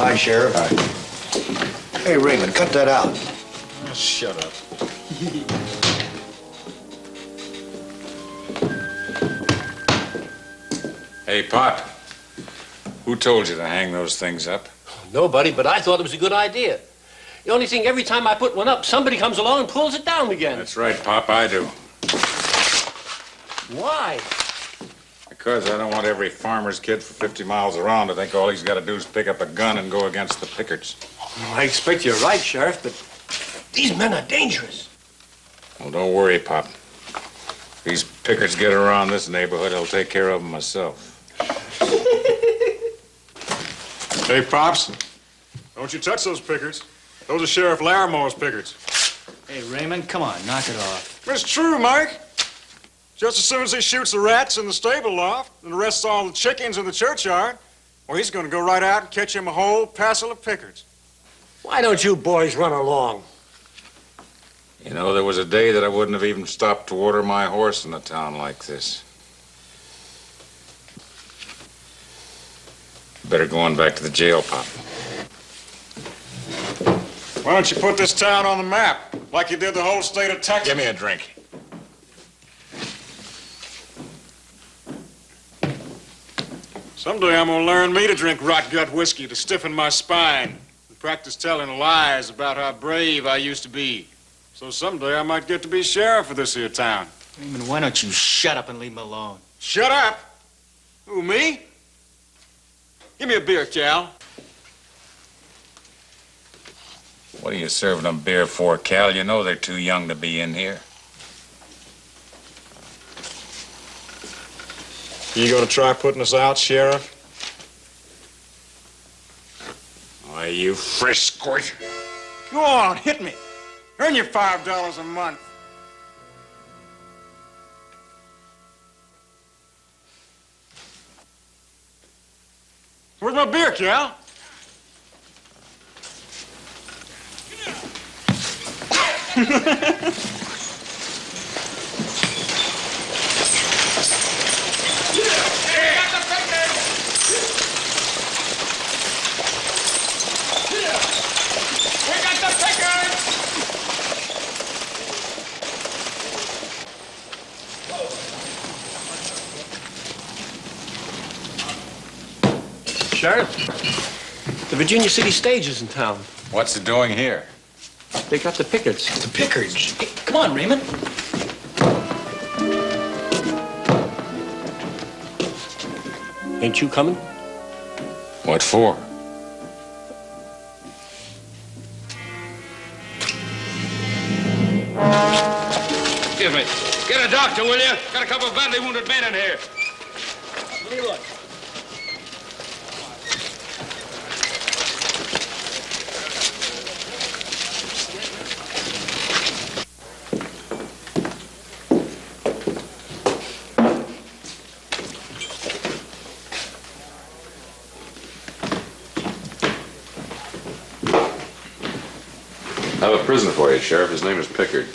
Hi, Sheriff. Hi. Hey, Raymond, cut that out. Oh, shut up. Hey, Pop. Who told you to hang those things up? Nobody, but I thought it was a good idea. The only thing, every time I put one up, somebody comes along and pulls it down again. That's right, Pop, I do. Why? Because I don't want every farmer's kid for 50 miles around to think all he's got to do is pick up a gun and go against the pickets. I expect you're right, Sheriff, but these men are dangerous. Well, don't worry, Pop. If these pickets get around this neighborhood, I'll take care of them myself. Hey, Pops, don't you touch those pickers. Those are Sheriff Larimer's pickers. Hey, Raymond, come on, knock it off. It's true, Mike. Just as soon as he shoots the rats in the stable loft and arrests all the chickens in the churchyard, well, he's going to go right out and catch him a whole passel of pickers. Why don't you boys run along? You know, there was a day that I wouldn't have even stopped to water my horse in a town like this. Better go on back to the jail, Pop. Why don't you put this town on the map, like you did the whole state of Texas? Give me a drink. Someday I'm going to learn me to drink rot-gut whiskey to stiffen my spine and practice telling lies about how brave I used to be. So someday I might get to be sheriff of this here town. Raymond, why don't you shut up and leave him alone? Shut up! Who, me? Give me a beer, Cal. What are you serving them beer for, Cal? You know they're too young to be in here. You going to try putting us out, Sheriff? Why, you fresh squirt. Go on, hit me. Earn your $5 a month. Where's my beer, Cal? Sheriff, the Virginia City stage is in town. What's it doing here? They got the pickets. The pickers. Hey, come on, Raymond. Ain't you coming? What for? Excuse me. Get a doctor, will you? Got a couple of badly wounded men in here. Let me look. I have a prisoner for you, Sheriff. His name is Pickard.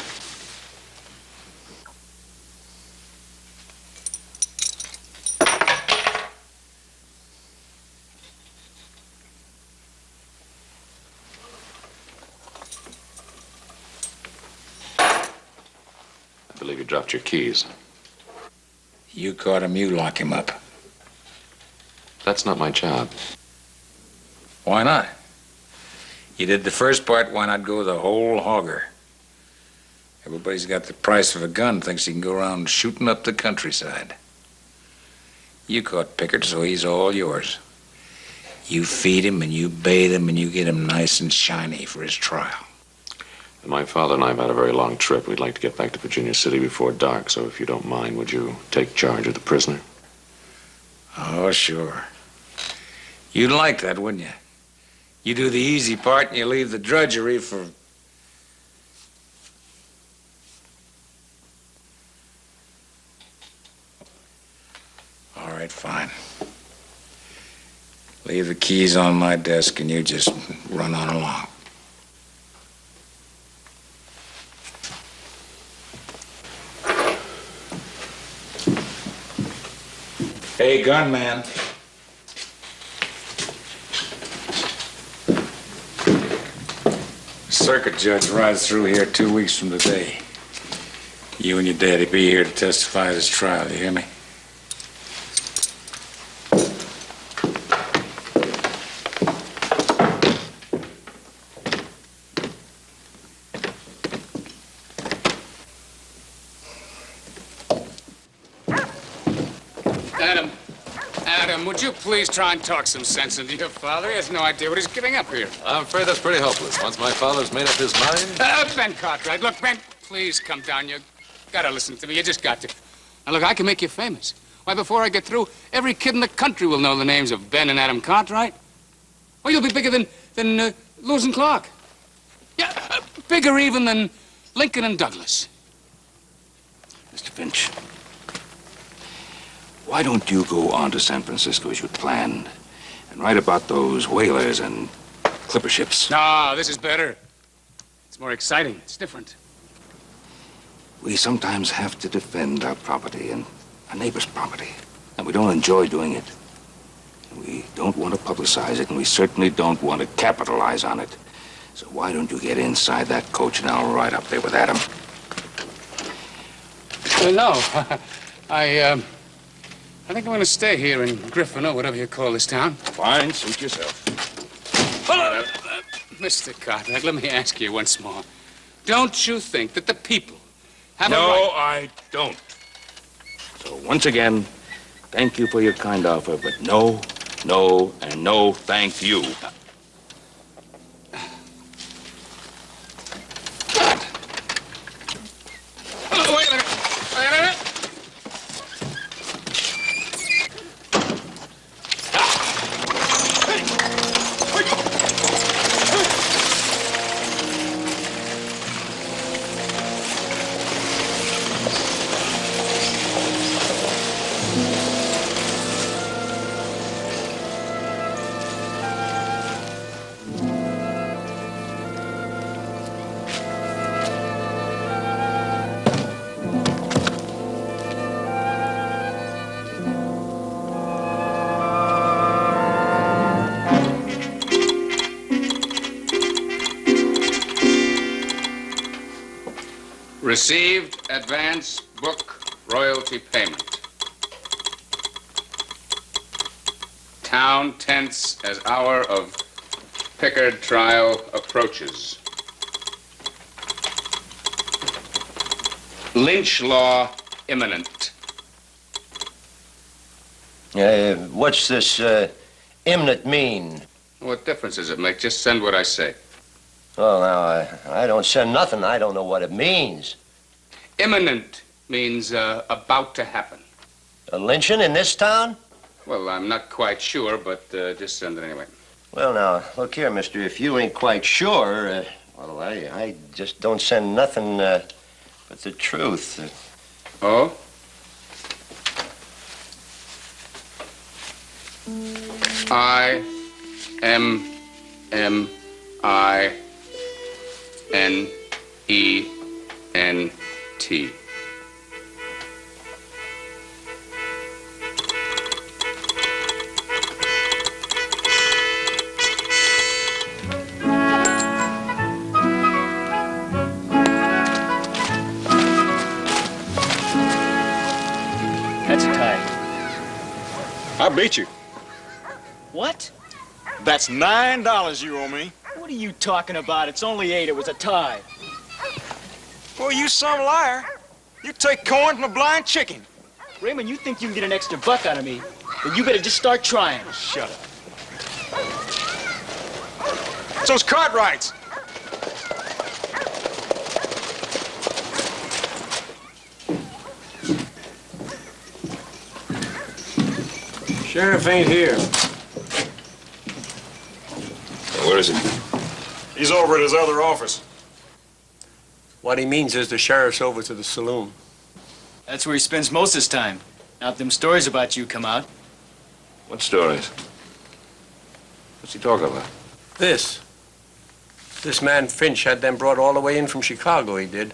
I believe you dropped your keys. You caught him, you lock him up. That's not my job. Why not? You did the first part, why not go the whole hogger? Everybody's got the price of a gun, thinks he can go around shooting up the countryside. You caught Pickard, so he's all yours. You feed him and you bathe him and you get him nice and shiny for his trial. And my father and I have had a very long trip. We'd like to get back to Virginia City before dark, so if you don't mind, would you take charge of the prisoner? Oh, sure. You'd like that, wouldn't you? You do the easy part and you leave the drudgery for... All right, fine. Leave the keys on my desk and you just run on along. Hey, gunman. circuit judge rides through here 2 weeks from today. You and your daddy be here to testify at his trial, you hear me? Adam, would you please try and talk some sense into your father? He has no idea what he's giving up here. I'm afraid that's pretty hopeless. Once my father's made up his mind... Ben Cartwright, look, Ben, please come down. You gotta listen to me. You just got to. Now, look, I can make you famous. Why, before I get through, every kid in the country will know the names of Ben and Adam Cartwright. Well, you'll be bigger than Lewis and Clark. Yeah, bigger even than Lincoln and Douglas. Mr. Finch, why don't you go on to San Francisco as you'd planned and write about those whalers and clipper ships? No, this is better. It's more exciting. It's different. We sometimes have to defend our property and our neighbor's property, and we don't enjoy doing it. We don't want to publicize it, and we certainly don't want to capitalize on it. So why don't you get inside that coach and I'll ride up there with Adam? No, I think I'm going to stay here in Griffin, or whatever you call this town. Fine, suit yourself. Mr. Cartwright, let me ask you once more. Don't you think that the people have a No, right... I don't. So once again, thank you for your kind offer, but no, no, and no thank you. Wait a minute. Wait a minute. Received advance book royalty payment. Town tense as hour of Pickard trial approaches. Lynch law imminent. What's this imminent mean? What difference does it make? Just send what I say. Well, now, I don't send nothing. I don't know what it means. Imminent means about to happen. A lynching in this town? Well, I'm not quite sure, but just send it anyway. Well, now, look here, mister. If you ain't quite sure, well, I just don't send nothing but the truth. Oh? I-M-M-I-N-E-N-T. That's a tie. I beat you. What? That's $9 you owe me. What are you talking about? It's only 8. It was a tie. Well, you some liar. You take corn from a blind chicken. Raymond, you think you can get an extra buck out of me? Then you better just start trying. Shut up. It's those Cartwrights. Sheriff ain't here. Where is he? He's over at his other office. What he means is the sheriff's over to the saloon. That's where he spends most of his time. Now if them stories about you come out. What stories? What's he talking about? This man Finch had them brought all the way in from Chicago, he did.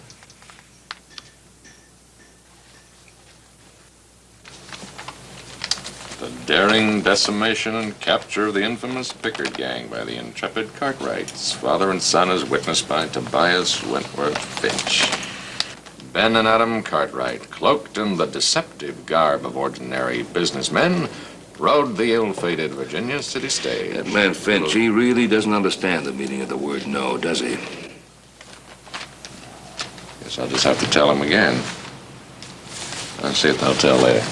The daring decimation and capture of the infamous Pickard gang by the intrepid Cartwrights, father and son, as witnessed by Tobias Wentworth Finch. Ben and Adam Cartwright, cloaked in the deceptive garb of ordinary businessmen, rode the ill-fated Virginia city stage. That man Finch, he really doesn't understand the meaning of the word no, does he? Guess I'll just have to tell him again. I'll see you at the hotel later.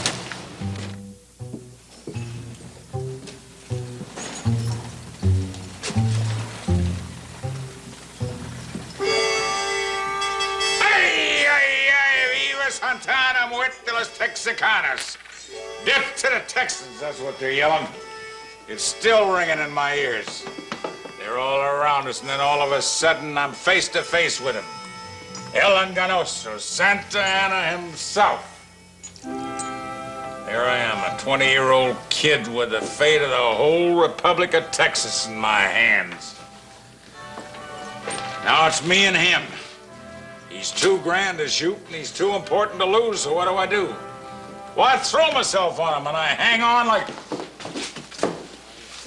Santana muerte los Texicanos. Death to the Texans, that's what they're yelling. It's still ringing in my ears. They're all around us, and then all of a sudden, I'm face to face with him. El Enganoso, Santa Anna himself. There I am, a 20-year-old kid with the fate of the whole Republic of Texas in my hands. Now it's me and him. He's too grand to shoot, and he's too important to lose, so what do? Well, I throw myself on him, and I hang on like...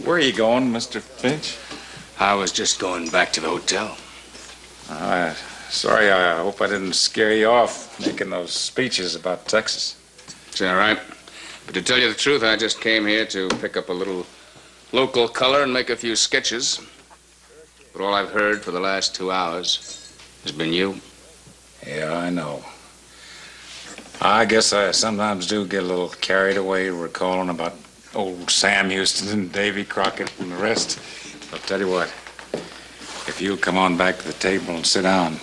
Where are you going, Mr. Finch? I was just going back to the hotel. Sorry, I hope I didn't scare you off making those speeches about Texas. It's all right. But to tell you the truth, I just came here to pick up a little local color and make a few sketches. But all I've heard for the last 2 hours has been you. Yeah, I know. I guess I sometimes do get a little carried away recalling about old Sam Houston and Davy Crockett and the rest. I'll tell you what, if you'll come on back to the table and sit down,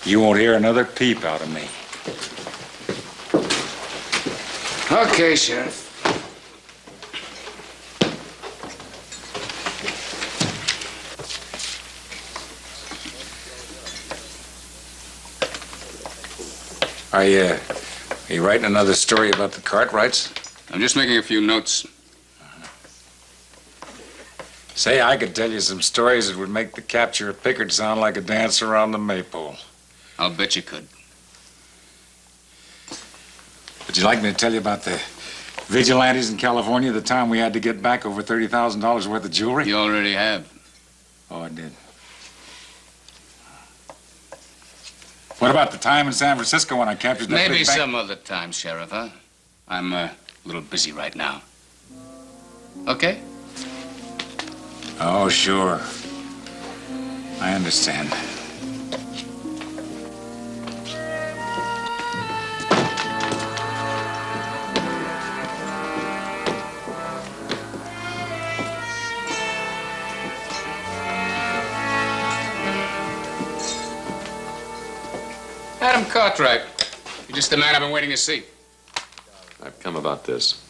you won't hear another peep out of me. Okay, Sheriff. Are you writing another story about the Cartwrights? I'm just making a few notes. Say, I could tell you some stories that would make the capture of Pickard sound like a dance around the maypole. I'll bet you could. Would you like me to tell you about the vigilantes in California, the time we had to get back over $30,000 worth of jewelry? You already have. Oh, I did. What about the time in San Francisco when I captured that Maybe big bank? some other time, Sheriff, huh? I'm a little busy right now. Okay? Oh, sure. I understand. Adam Cartwright. You're just the man I've been waiting to see. I've come about this.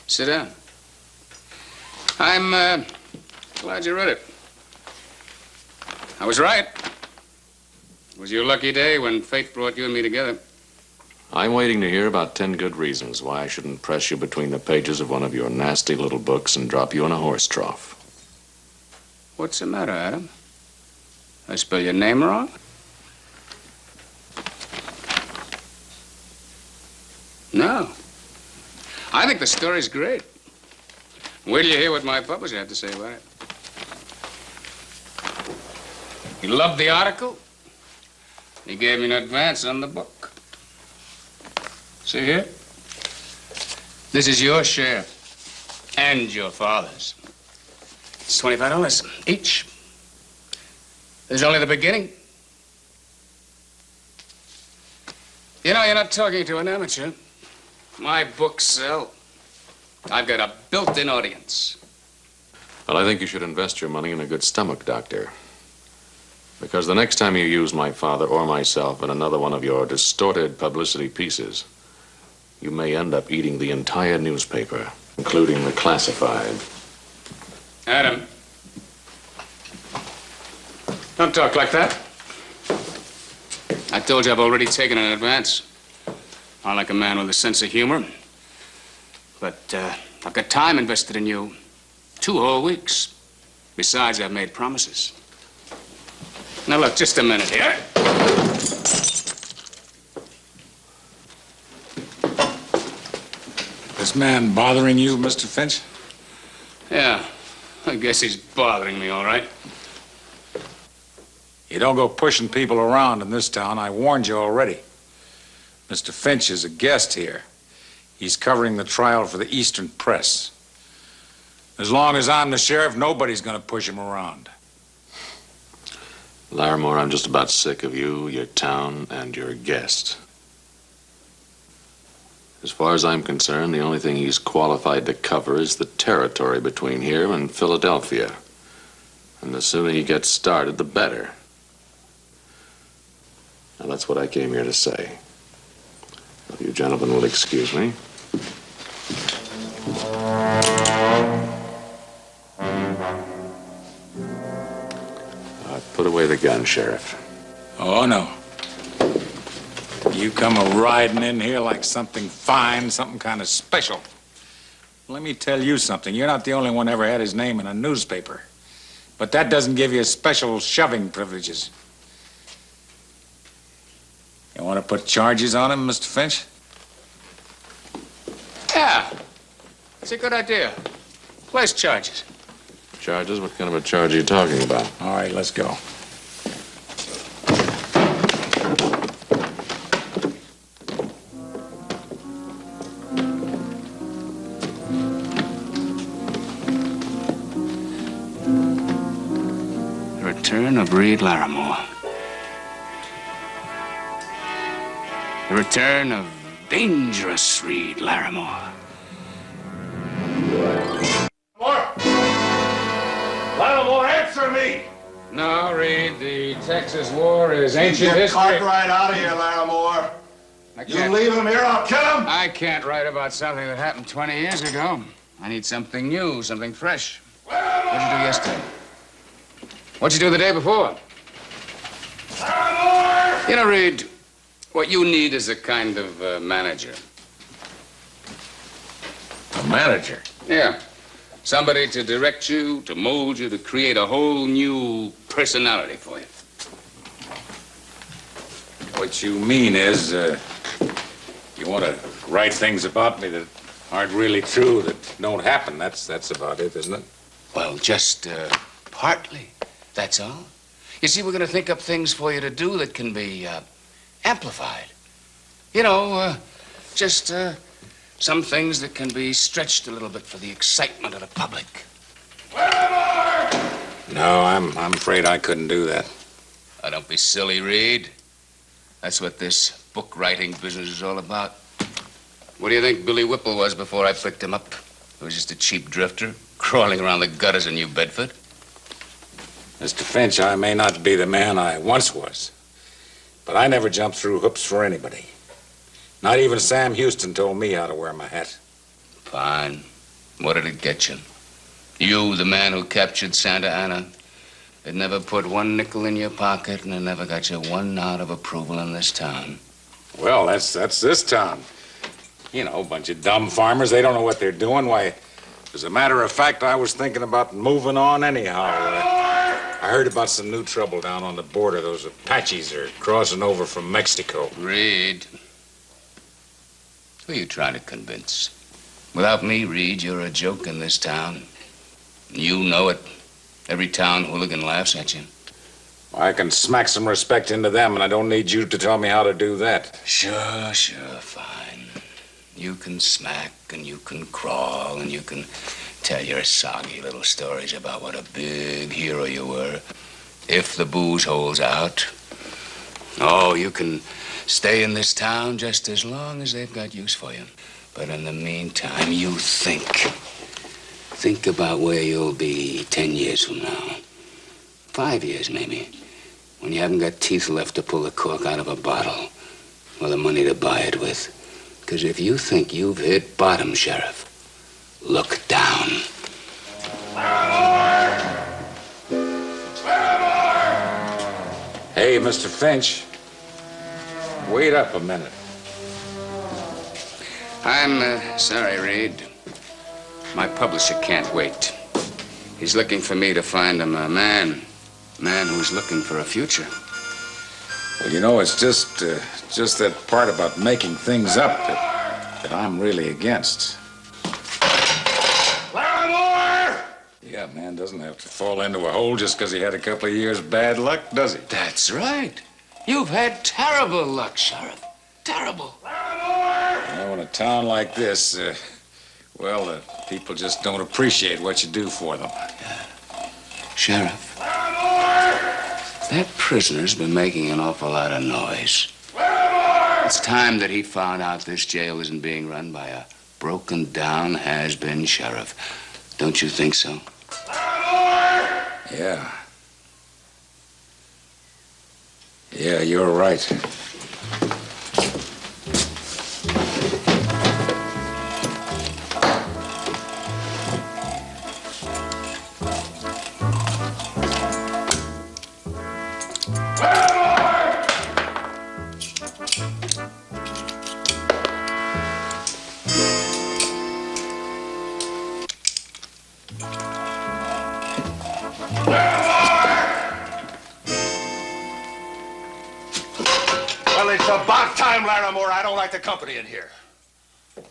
Sit down. I'm glad you read it. I was right. It was your lucky day when fate brought you and me together. I'm waiting to hear about 10 good reasons why I shouldn't press you between the pages of one of your nasty little books and drop you in a horse trough. What's the matter, Adam? I spell your name wrong? No. I think the story's great. Wait till you hear what my publisher had to say about it. He loved the article. He gave me an advance on the book. See here? This is your share. And your father's. It's $25 each. This is only the beginning. You know, you're not talking to an amateur. My books sell. I've got a built-in audience. Well, I think you should invest your money in a good stomach doctor. Because the next time you use my father or myself in another one of your distorted publicity pieces, you may end up eating the entire newspaper, including the classified. Adam. Don't talk like that. I told you I've already taken an advance. I like a man with a sense of humor. But I've got time invested in you. 2 whole weeks. Besides, I've made promises. Now, look, just a minute here. This this man bothering you, Mr. Finch? Yeah, I guess he's bothering me, all right. You don't go pushing people around in this town. I warned you already. Mr. Finch is a guest here. He's covering the trial for the Eastern Press. As long as I'm the sheriff, nobody's going to push him around. Larimore, I'm just about sick of you, your town, and your guest. As far as I'm concerned, the only thing he's qualified to cover is the territory between here and Philadelphia. And the sooner he gets started, the better. Now, that's what I came here to say. If you gentlemen will excuse me. Put away the gun, Sheriff. Oh, no. You come a-riding in here like something fine, something kind of special. Let me tell you something. You're not the only one ever had his name in a newspaper. But that doesn't give you special shoving privileges. You want to put charges on him, Mr. Finch? Yeah, it's a good idea. Less charges. Charges? What kind of a charge are you talking about? All right, let's go. The return of Reed Larimore. The return of dangerous Reed Larimore. Larimore, answer me! No, Reed, the Texas War is ancient Get history. Cartwright out of here, Larimore. You leave him here, I'll kill him! I can't write about something that happened 20 years ago. I need something new, something fresh. What'd you do yesterday? What'd you do the day before? Larimore! You know, Reed, what you need is a kind of manager. A manager? Yeah. Somebody to direct you, to mold you, to create a whole new personality for you. What you mean is, you want to write things about me that aren't really true, that don't happen. That's about it, isn't it? Well, just partly, that's all. You see, we're going to think up things for you to do that can be amplified. You know, just some things that can be stretched a little bit for the excitement of the public. No, I'm afraid I couldn't do that. Oh, don't be silly, Reed. That's what this book writing business is all about. What do you think Billy Whipple was before I picked him up? He was just a cheap drifter, crawling around the gutters of New Bedford. Mr. Finch, I may not be the man I once was, but I never jumped through hoops for anybody. Not even Sam Houston told me how to wear my hat. Fine. What did it get you? You, the man who captured Santa Ana, it never put one nickel in your pocket, and it never got you one nod of approval in this town. Well, that's this town. You know, a bunch of dumb farmers. They don't know what they're doing. Why, as a matter of fact, I was thinking about moving on anyhow. I heard about some new trouble down on the border. Those Apaches are crossing over from Mexico. Reed, who are you trying to convince? Without me, Reed, you're a joke in this town. You know it. Every town hooligan laughs at you. I can smack some respect into them, and I don't need you to tell me how to do that. Sure, fine. You can smack, and you can crawl, and you can tell your soggy little stories about what a big hero you were. If the booze holds out. Oh, you can stay in this town just as long as they've got use for you. But in the meantime, you think. Think about where you'll be 10 years from now. 5 years, maybe. When you haven't got teeth left to pull the cork out of a bottle. Or the money to buy it with. Because if you think you've hit bottom, Sheriff, look down. Hey, Mr. Finch. Wait up a minute. I'm sorry, Reed. My publisher can't wait. He's looking for me to find him a man who's looking for a future. Well, you know, it's just that part about making things up that I'm really against. Man doesn't have to fall into a hole just because he had a couple of years bad luck, does he? That's right. You've had terrible luck, Sheriff. Terrible. You know, in a town like this, well, people just don't appreciate what you do for them. Sheriff, that prisoner's been making an awful lot of noise. It's time that he found out this jail isn't being run by a broken-down, has-been sheriff. Don't you think so? Yeah. Yeah, you're right. Well, it's about time, Larimore. I don't like the company in here. You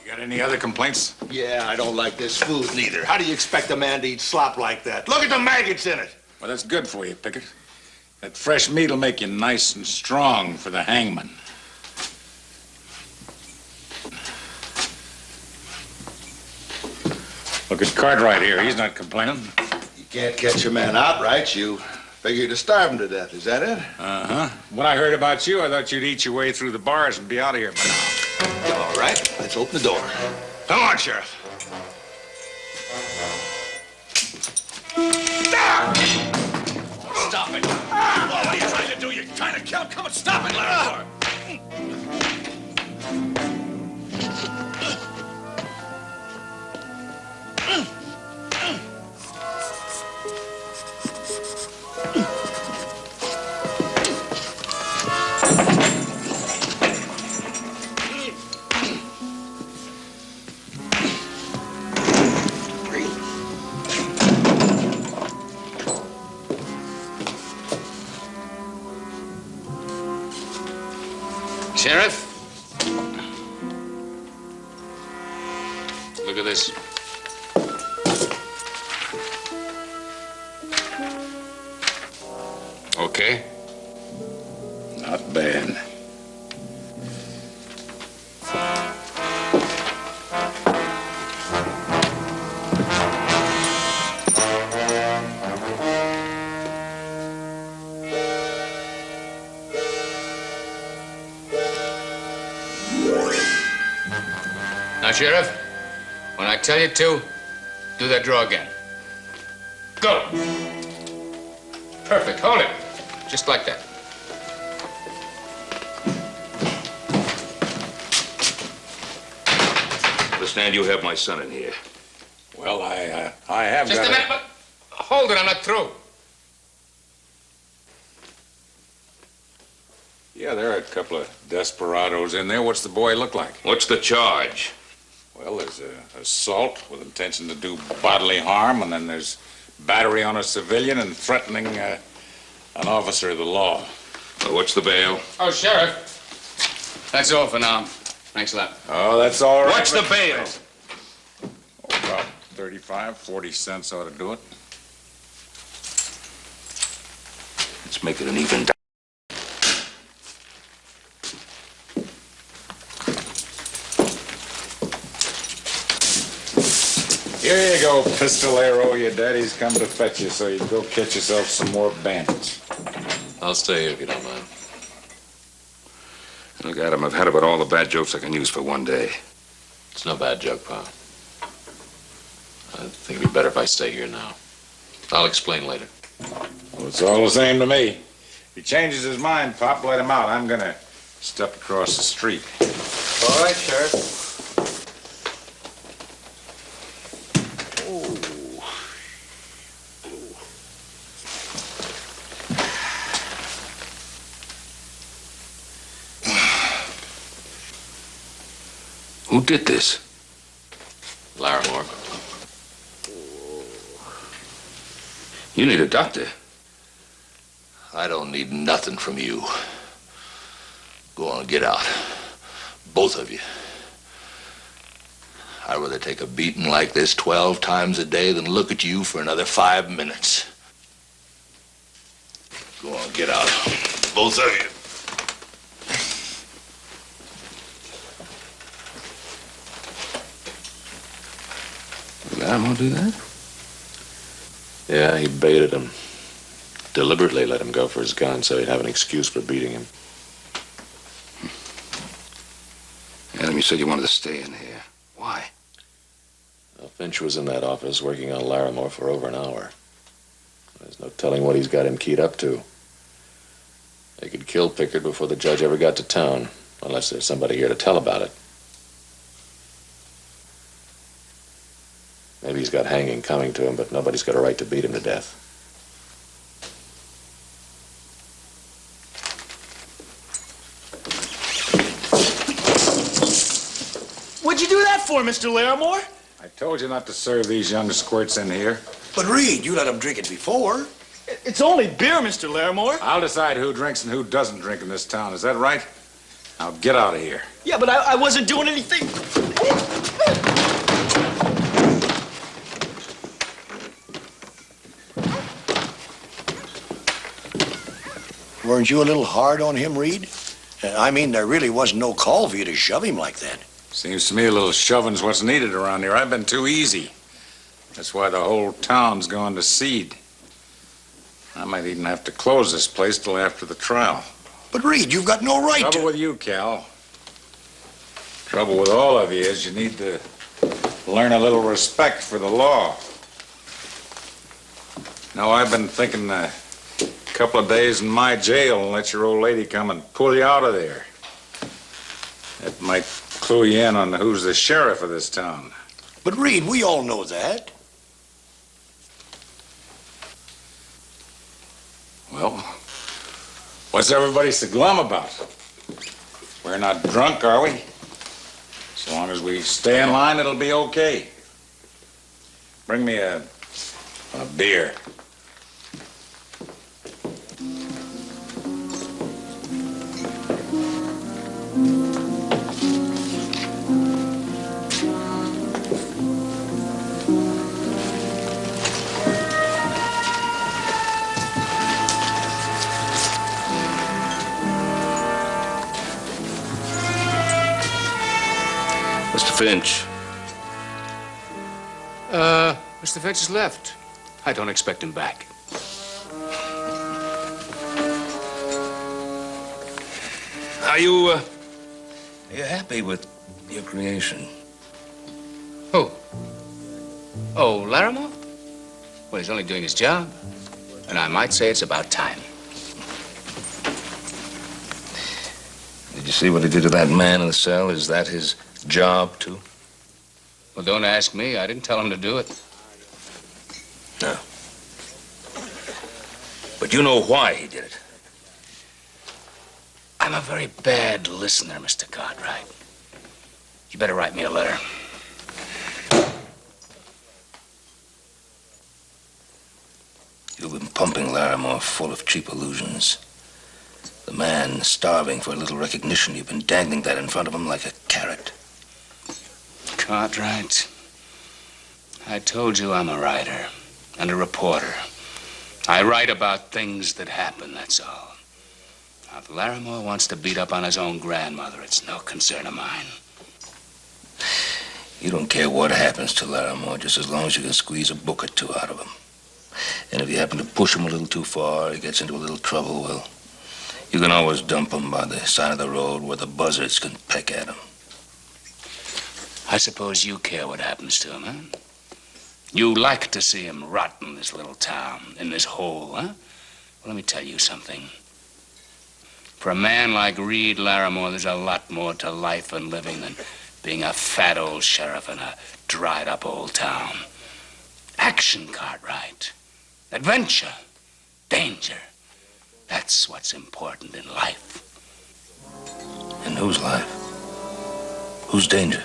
got any other complaints? Yeah, I don't like this food neither. How do you expect a man to eat slop like that? Look at the maggots in it. Well, that's good for you, Pickett. That fresh meat'll make you nice and strong for the hangman. Look at Cartwright here. He's not complaining. You can't catch a man outright. You figure to starve him to death. Is that it? Uh-huh. When I heard about you, I thought you'd eat your way through the bars and be out of here by now. All right, let's open the door. Come on, Sheriff. Stop it! What are you trying to do? You're trying to kill him. Come on, stop it, Larimore! Sheriff? Look at this. Okay? Not bad. Now, Sheriff, when I tell you to, do that draw again. Go. Perfect. Hold it. Just like that. Understand you have my son in here. Well, I have Just got a minute, but hold it. I'm not through. Yeah, there are a couple of desperados in there. What's the boy look like? What's the charge? Well, there's assault with intention to do bodily harm, and then there's battery on a civilian and threatening an officer of the law. Well, what's the bail? Oh, Sheriff. That's all for now. Thanks a lot. Oh, that's all right. What's the bail? Oh, about 35, 40 cents ought to do it. Let's make it an even. Here you go, pistolero. Your daddy's come to fetch you so you can go catch yourself some more bandits. I'll stay here if you don't mind. Look, Adam, I've had about all the bad jokes I can use for one day. It's no bad joke, Pa. I think it'd be better if I stay here now. I'll explain later. Well, it's all the same to me. If he changes his mind, Pop, let him out. I'm gonna step across the street. All right, Sheriff. Who did this? Larimore. You need a doctor. I don't need nothing from you. Go on, get out. Both of you. I'd rather take a beating like this 12 times a day than look at you for another 5 minutes. Go on, get out. Both of you. Did Larimore do that? Yeah, he baited him. Deliberately let him go for his gun so he'd have an excuse for beating him. Adam, you said you wanted to stay in here. Why? Well, Finch was in that office working on Larimore for over an hour. There's no telling what he's got him keyed up to. They could kill Pickard before the judge ever got to town, unless there's somebody here to tell about it. Maybe he's got hanging coming to him, but nobody's got a right to beat him to death. What'd you do that for, Mr. Larimore? I told you not to serve these young squirts in here. But Reed, you let him drink it before. It's only beer, Mr. Larimore. I'll decide who drinks and who doesn't drink in this town. Is that right? Now get out of here. Yeah, but I wasn't doing anything. Weren't you a little hard on him, Reed? I mean, there really wasn't no call for you to shove him like that. Seems to me a little shoving's what's needed around here. I've been too easy. That's why the whole town's gone to seed. I might even have to close this place till after the trial. But Reed, you've got no right Trouble with you, Cal. Trouble with all of you is you need to learn a little respect for the law. Now, I've been thinking a couple of days in my jail and let your old lady come and pull you out of there. It might clue you in on who's the sheriff of this town. But Reed, we all know that. Well, what's everybody so glum about? We're not drunk, are we? So long as we stay in line, it'll be okay. Bring me a beer. Mr. Finch. Mr. Finch has left. I don't expect him back. Are you happy with your creation? Who? Oh, Larimore? Well, he's only doing his job. And I might say it's about time. Did you see what he did to that man in the cell? Is that his job, too? Well, don't ask me. I didn't tell him to do it. No. But you know why he did it. I'm a very bad listener, Mr. Cartwright. You better write me a letter. You've been pumping Larimore full of cheap illusions. The man starving for a little recognition, you've been dangling that in front of him like a carrot. Cartwright, I told you I'm a writer and a reporter. I write about things that happen, that's all. Now, if Larimore wants to beat up on his own grandmother, it's no concern of mine. You don't care what happens to Larimore, just as long as you can squeeze a book or two out of him. And if you happen to push him a little too far, he gets into a little trouble, well, you can always dump him by the side of the road where the buzzards can peck at him. I suppose you care what happens to him, huh? You like to see him rot in this little town, in this hole, huh? Well, let me tell you something. For a man like Reed Larimore, there's a lot more to life and living than being a fat old sheriff in a dried-up old town. Action, Cartwright. Adventure. Danger. That's what's important in life. In whose life? Whose danger?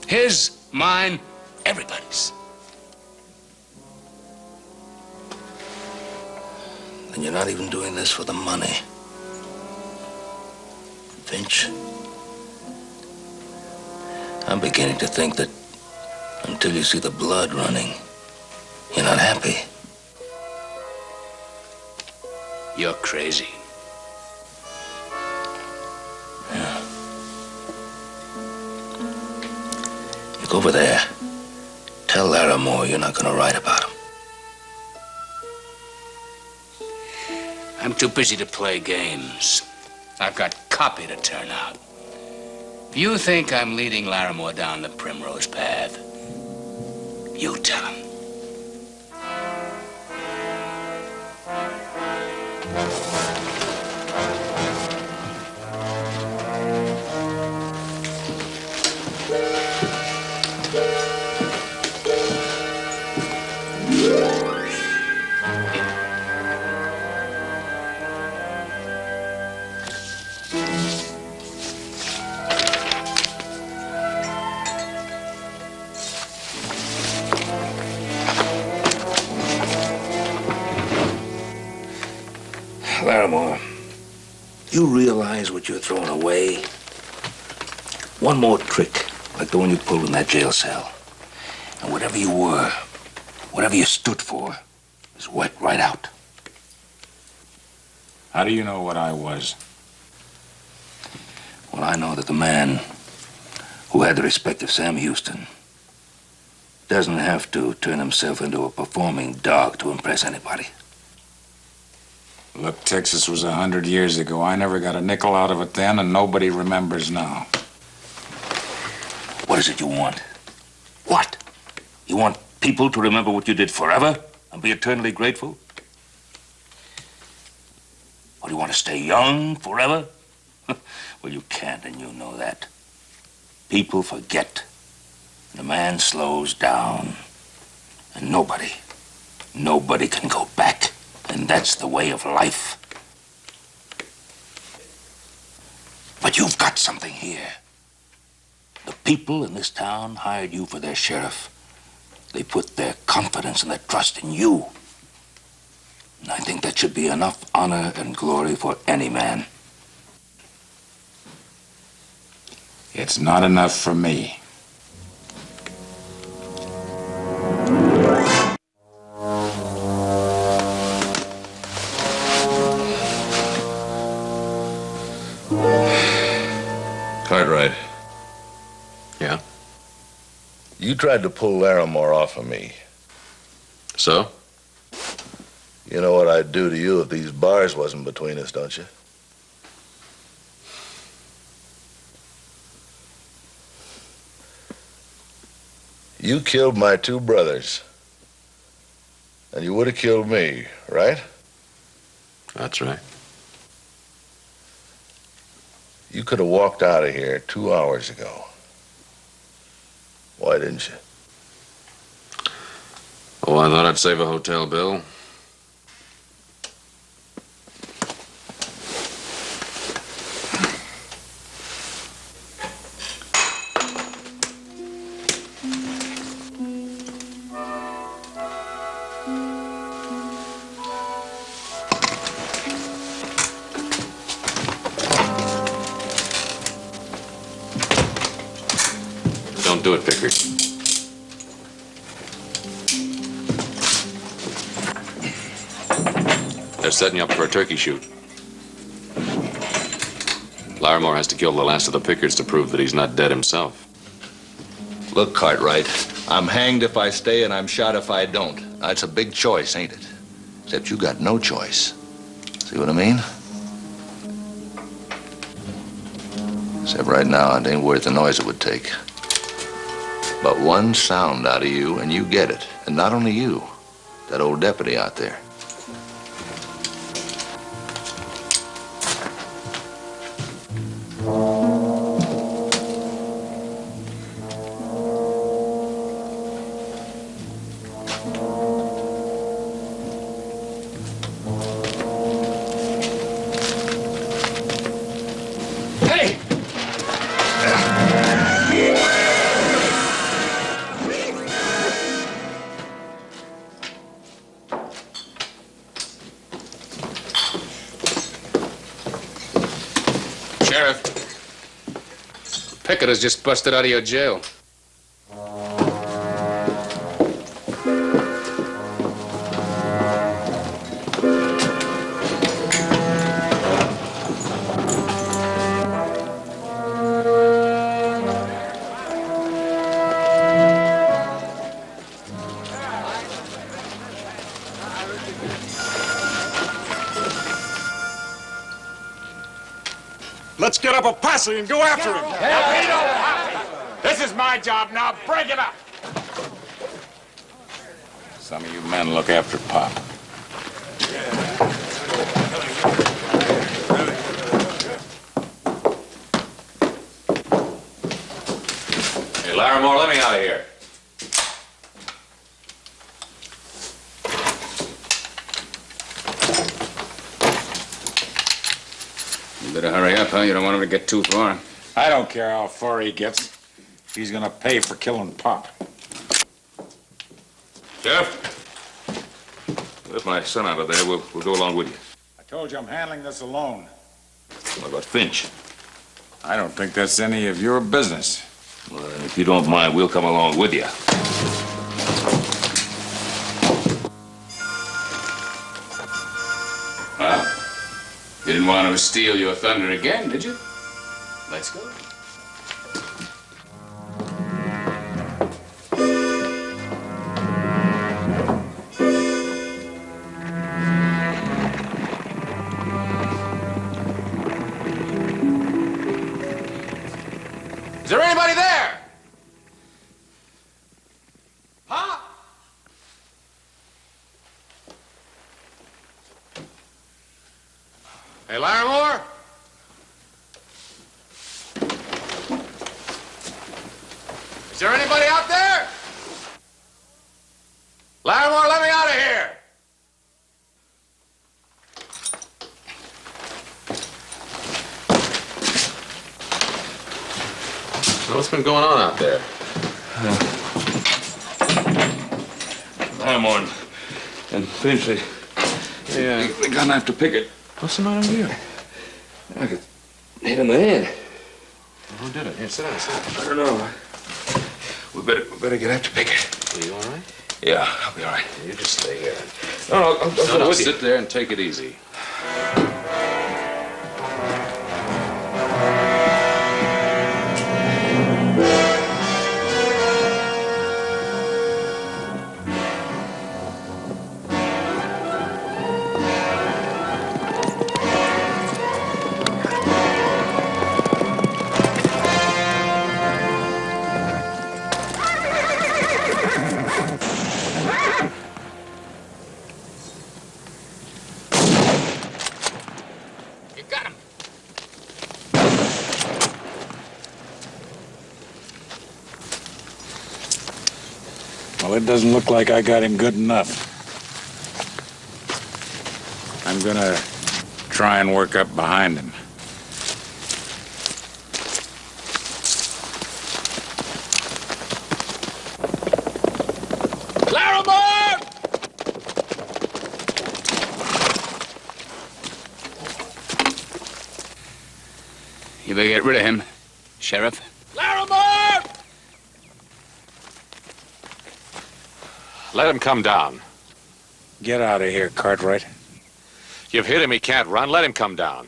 His, mine, everybody's. Then you're not even doing this for the money. Finch, I'm beginning to think that till you see the blood running. You're not happy. You're crazy. Yeah. You go over there. Tell Larimore you're not going to write about him. I'm too busy to play games. I've got copy to turn out. If you think I'm leading Larimore down the primrose path, you tell him. Larimore, you realize what you're throwing away? One more trick, like the one you pulled in that jail cell. And whatever you were, whatever you stood for, is wiped right out. How do you know what I was? Well, I know that the man who had the respect of Sam Houston doesn't have to turn himself into a performing dog to impress anybody. Look, Texas was 100 years ago. I never got a nickel out of it then, and nobody remembers now. What is it you want? What? You want people to remember what you did forever and be eternally grateful? Or do you want to stay young forever? Well, you can't, and you know that. People forget, and a man slows down, and nobody can go back. And that's the way of life. But you've got something here. The people in this town hired you for their sheriff. They put their confidence and their trust in you. And I think that should be enough honor and glory for any man. It's not enough for me. Cartwright. Yeah? You tried to pull Larimore off of me. So? You know what I'd do to you if these bars wasn't between us, don't you? You killed my two brothers. And you would have killed me, right? That's right. You could have walked out of here 2 hours ago. Why didn't you? Oh, I thought I'd save a hotel bill. Don't do it, Pickard. They're setting you up for a turkey shoot. Larimore has to kill the last of the Pickards to prove that he's not dead himself. Look, Cartwright, I'm hanged if I stay and I'm shot if I don't. That's a big choice, ain't it? Except you got no choice. See what I mean? Except right now, it ain't worth the noise it would take. But one sound out of you and you get it. And not only you, that old deputy out there. Pickard has just busted out of your jail. get up a posse and go after him. Now, we don't have to. This is my job now. Break it up. Some of you men look after Pop. Hey, Larimore, let me out of here. You better hurry up, huh? You don't want him to get too far. I don't care how far he gets. He's gonna pay for killing Pop. Jeff, let my son out of there. We'll go along with you. I told you I'm handling this alone. What about Finch? I don't think that's any of your business. Well, then, if you don't mind, we'll come along with you. Well, you didn't want to steal your thunder again, did you? Let's go. Is there anybody there? Huh? Hey, Larimore? Is there anybody out there? Larimore, let me out of here! What's been going on out there? Larimore and Finch, they're gonna have to pick it. What's the matter with you? I got hit in the head. Who did it? Here, sit down, sit down. I don't know. We better get after Pickett. Are you all right? Yeah, I'll be all right. You just stay here. No, I'll go with you. Sit there and take it easy. Well, it doesn't look like I got him good enough. I'm gonna try and work up behind him. Larimore! You better get rid of him, Sheriff. Larimore! Let him come down. Get out of here, Cartwright. You've hit him, he can't run. Let him come down.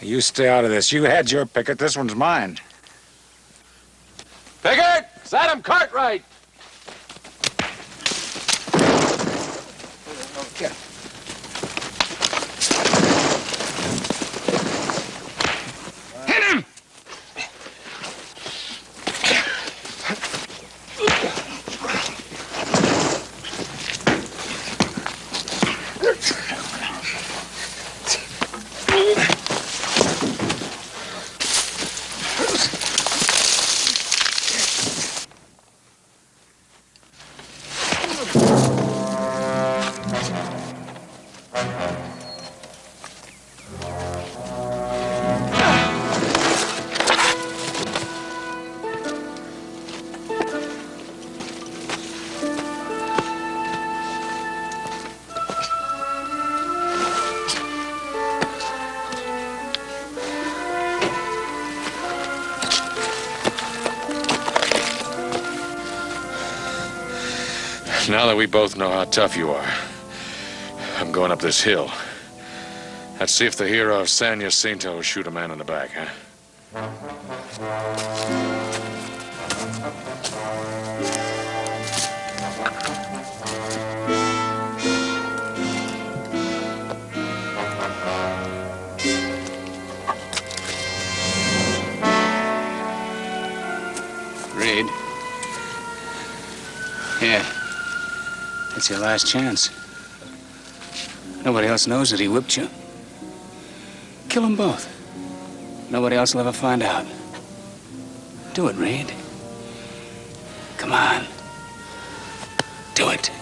You stay out of this. You had your picket. This one's mine. Pickett! It's Adam Cartwright! Okay. Hit him! Now that we both know how tough you are, I'm going up this hill. Let's see if the hero of San Jacinto will shoot a man in the back, huh? Here. It's your last chance. Nobody else knows that he whipped you. Kill them both. Nobody else will ever find out. Do it, Reed. Come on. Do it.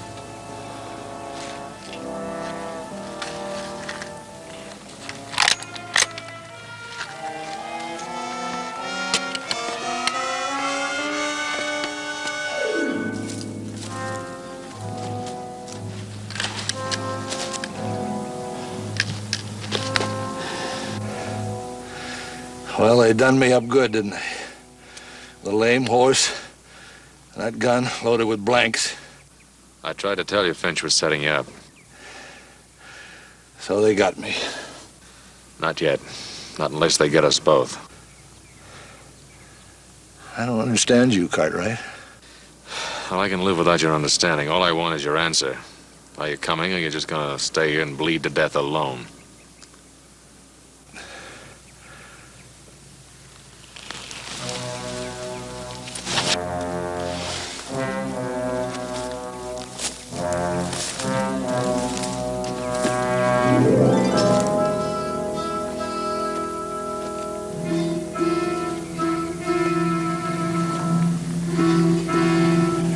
Well, they done me up good, didn't they? The lame horse, and that gun loaded with blanks. I tried to tell you Finch was setting you up. So they got me. Not yet. Not unless they get us both. I don't understand you, Cartwright. Well, I can live without your understanding. All I want is your answer. Are you coming, or are you just gonna stay here and bleed to death alone?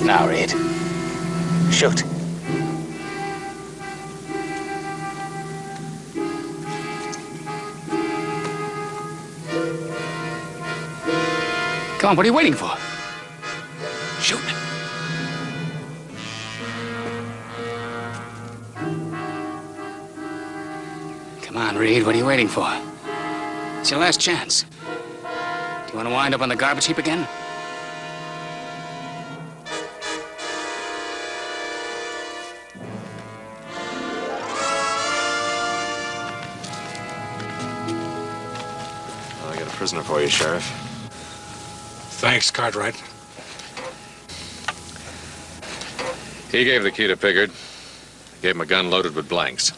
Now, Reed. Shoot. Come on, what are you waiting for? Shoot. Come on, Reed, what are you waiting for? It's your last chance. Do you want to wind up on the garbage heap again? I got a prisoner for you, Sheriff. Thanks, Cartwright. He gave the key to Pickard. Gave him a gun loaded with blanks.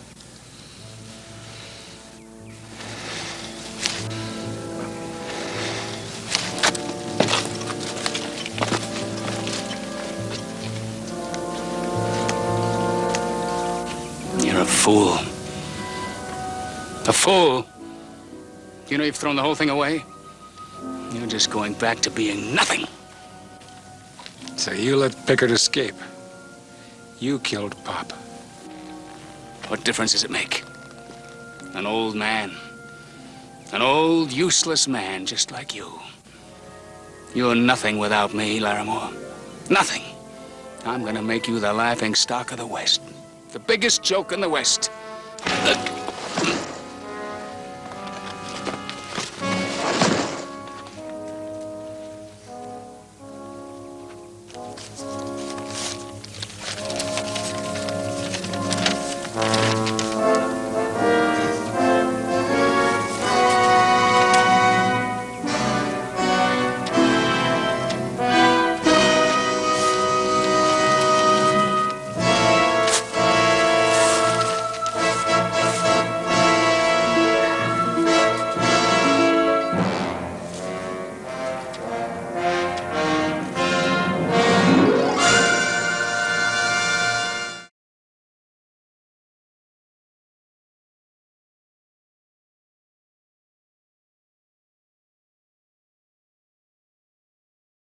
You're a fool. A fool. You know you've thrown the whole thing away? You're just going back to being nothing. So you let Pickard escape. You killed Pop. What difference does it make? An old man. An old, useless man just like you. You're nothing without me, Larimore. Nothing. I'm gonna make you the laughing stock of the West. The biggest joke in the West.